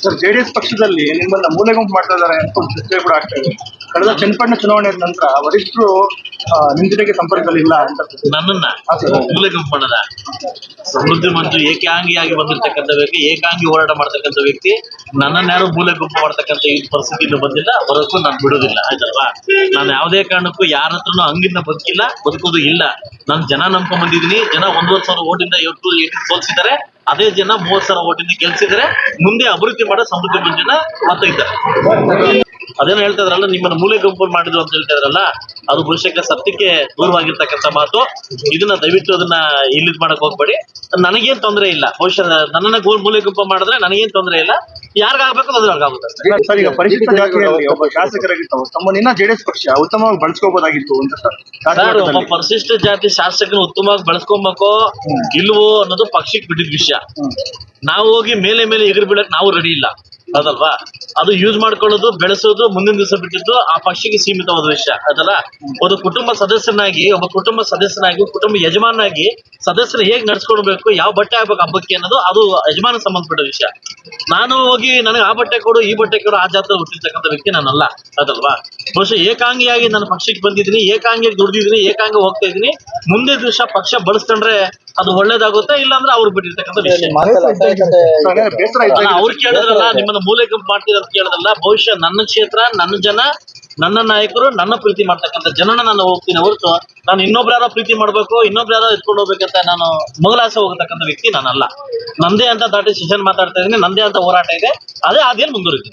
Sir JDS ಪಕ್ಷದಲ್ಲಿ ನಿಮ್ಮನ್ನ ಮೂಲೆ ಗುಂಪು ಮಾಡ್ತಾ ಇದ್ದಾರೆ ಅಂತ ಒಂದು ಚರ್ಚೆ ಕೂಡ ಆಗ್ತಾ ಇದೆ. ಕಳೆದ ಚನ್ನಪಟ್ಟಣ ಚುನಾವಣೆ ನಂತರ ವರಿಷ್ಠರು ನಿಮ್ ಜೊತೆಗೆ ಸಂಪರ್ಕದಲ್ಲಿ ಇಲ್ಲ ಅಂತ ನನ್ನನ್ನ ಮೂಲೆ ಗುಂಪು ಮಾಡದ ಸಮೃದ್ಧಿ ಮಂತ್ರಿ ಏಕಾಂಗಿಯಾಗಿ ಬಂದಿರತಕ್ಕಂಥ ವ್ಯಕ್ತಿ, ಏಕಾಂಗಿ ಹೋರಾಟ ಮಾಡ್ತಕ್ಕಂಥ ವ್ಯಕ್ತಿ ನನ್ನನ್ನು ಯಾರು ಮೂಲೆ ಗುಂಪು ಮಾಡ್ತಕ್ಕಂಥ ಈ ಪರಿಸ್ಥಿತಿಯಿಂದ ಬಂದಿಲ್ಲ, ಬರೋಕ್ಕೂ ನಾನು ಬಿಡೋದಿಲ್ಲ. ಆಯ್ತಲ್ವಾ? ನಾನು ಯಾವುದೇ ಕಾರಣಕ್ಕೂ ಯಾರ ಹತ್ರನೂ ಹಂಗಿಂದ ಬದುಕಿಲ್ಲ, ಬದುಕೋದು ಇಲ್ಲ. ನಾನು ಜನ ನಂಬ್ಕೊಂಡ್ ಬಂದಿದ್ದೀನಿ. ಜನ 1,500 ಓಟಿಂದ ಸೋಲ್ಸಿದ್ದಾರೆ. ಅದೇ ಜನ 30,000 ಓಟಿಂದ ಗೆಲ್ಸಿದ್ರೆ ಮುಂದೆ ಅಭಿವೃದ್ಧಿ ಮಾಡೋ ಸಮೃದ್ಧಿ ಮಂದಿನ ಮತ ಇದ್ದಾರೆ. ಅದೇನೋ ಹೇಳ್ತಾ ಇದ್ರಲ್ಲ, ನಿಮ್ಮನ್ನ ಮೂಲೆ ಗುಂಪು ಮಾಡಿದ್ರು ಅಂತ ಹೇಳ್ತಾ ಇದ್ರಲ್ಲ, ಅದು ಬಹುಶಃ ಸತ್ಯಕ್ಕೆ ದೂರವಾಗಿರ್ತಕ್ಕಂಥ ಮಾತು. ಇದನ್ನ ದಯವಿಟ್ಟು ಅದನ್ನ ಇಲ್ಲಿ ಮಾಡಕ್ ಹೋಗ್ಬೇಡಿ. ನನಗೇನ್ ತೊಂದರೆ ಇಲ್ಲ. ಬಹುಶಃ ನನ್ನನ್ನ ಮೂಲೆ ಗುಂಪು ಮಾಡಿದ್ರೆ ನನಗೇನ್ ತೊಂದರೆ ಇಲ್ಲ. ಯಾರಿಗಾಗಬೇಕು ಅದ್ರಾಗುತ್ತೆ. ಸರ್, ಈಗ ಪರಿಶಿಷ್ಟ ಜಾತಿಯಲ್ಲಿ ಒಬ್ಬ ಶಾಸಕರಾಗಿರ್ತಾವ ತಮ್ಮನ್ನ ಜೆಡಿಎಸ್ ಪಕ್ಷ ಉತ್ತಮವಾಗಿ ಬಳಸ್ಕೋಬಹುದಾಗಿತ್ತು ಅಂತ ಸರ್. ಒಬ್ಬ ಪರಿಶಿಷ್ಟ ಜಾತಿ ಶಾಸಕನ ಉತ್ತಮವಾಗಿ ಬಳಸ್ಕೊಬೇಕೋ ಇಲ್ವೋ ಅನ್ನೋದು ಪಕ್ಷಕ್ಕೆ ಬಿಟ್ಟಿದ ವಿಷಯ. ನಾವು ಹೋಗಿ ಮೇಲೆ ಎಗರು ಬೀಳಕ್ ನಾವು ರೆಡಿ ಇಲ್ಲ, ಅದಲ್ವಾ? ಅದು ಯೂಸ್ ಮಾಡ್ಕೊಳ್ಳೋದು, ಬೆಳೆಸೋದು ಮುಂದಿನ ದಿವಸ ಬಿಟ್ಟಿದ್ದು ಆ ಪಕ್ಷಕ್ಕೆ ಸೀಮಿತವಾದ ವಿಷಯ, ಅದಲ್ಲ? ಒಂದು ಕುಟುಂಬ ಸದಸ್ಯನಾಗಿ, ಕುಟುಂಬ ಯಜಮಾನಾಗಿ ಸದಸ್ಯರು ಹೇಗ್ ನಡ್ಸ್ಕೊಳ್ಬೇಕು, ಯಾವ ಬಟ್ಟೆ ಹಾಕ್ಬೇಕು ಹಬ್ಬಕ್ಕೆ ಅನ್ನೋದು ಅದು ಯಜಮಾನ ಸಂಬಂಧಪಟ್ಟ ವಿಷಯ. ನಾನು ಹೋಗಿ ನನಗೆ ಆ ಬಟ್ಟೆ ಕೊಡು, ಈ ಬಟ್ಟೆ ಕೊಡು, ಆ ಜಾತ್ರೆ ಹುಟ್ಟಿರ್ತಕ್ಕಂಥ ವ್ಯಕ್ತಿ ನಾನಲ್ಲ, ಅದಲ್ವಾ? ಬಹುಶಃ ಏಕಾಂಗಿಯಾಗಿ ನನ್ನ ಪಕ್ಷಕ್ಕೆ ಬಂದಿದ್ದೀನಿ, ಏಕಾಂಗಿಯಾಗಿ ದುಡ್ದಿದ್ದೀನಿ, ಏಕಾಂಗಿ ಹೋಗ್ತಾ ಇದ್ದೀನಿ. ಮುಂದೆ ದಿವಸ ಪಕ್ಷ ಬಳಸ್ಕೊಂಡ್ರೆ ಅದು ಒಳ್ಳೇದಾಗುತ್ತೆ, ಇಲ್ಲಾಂದ್ರೆ ಅವ್ರು ಬಿಟ್ಟಿರ್ತಕ್ಕಂಥ ವಿಷಯ. ಅವ್ರು ಕೇಳಿದ್ರಲ್ಲ, ನಿಮ್ಮನ್ನ ಮೂಲೆ ಗುಂಪು ಮಾಡ್ತೀರ ಅಂತ ಕೇಳಿದ್ರಲ್ಲ. ಬಹುಶಃ ನನ್ನ ಕ್ಷೇತ್ರ, ನನ್ನ ಜನ, ನನ್ನ ನಾಯಕರು, ನನ್ನ ಪ್ರೀತಿ ಮಾಡ್ತಕ್ಕಂಥ ಜನನ ನಾನು ಹೋಗ್ತೀನಿ ಹೊರತು ನಾನು ಇನ್ನೊಬ್ರ ಪ್ರೀತಿ ಮಾಡ್ಬೇಕು, ಇನ್ನೊಬ್ರ ಎತ್ಕೊಂಡು ಹೋಗ್ಬೇಕಂತ ನಾನು ಮೊದಲಾಸೆ ಹೋಗತಕ್ಕಂಥ ವ್ಯಕ್ತಿ ನಾನಲ್ಲ. ನಂದೇ ಅಂತ ದಾಟಿ ಸೆಷನ್ ಮಾತಾಡ್ತಾ ಇದ್ದೀನಿ, ನಂದೇ ಅಂತ ಹೋರಾಟ ಇದೆ. ಅದೇ ಮುಂದುವರಿತೀನಿ.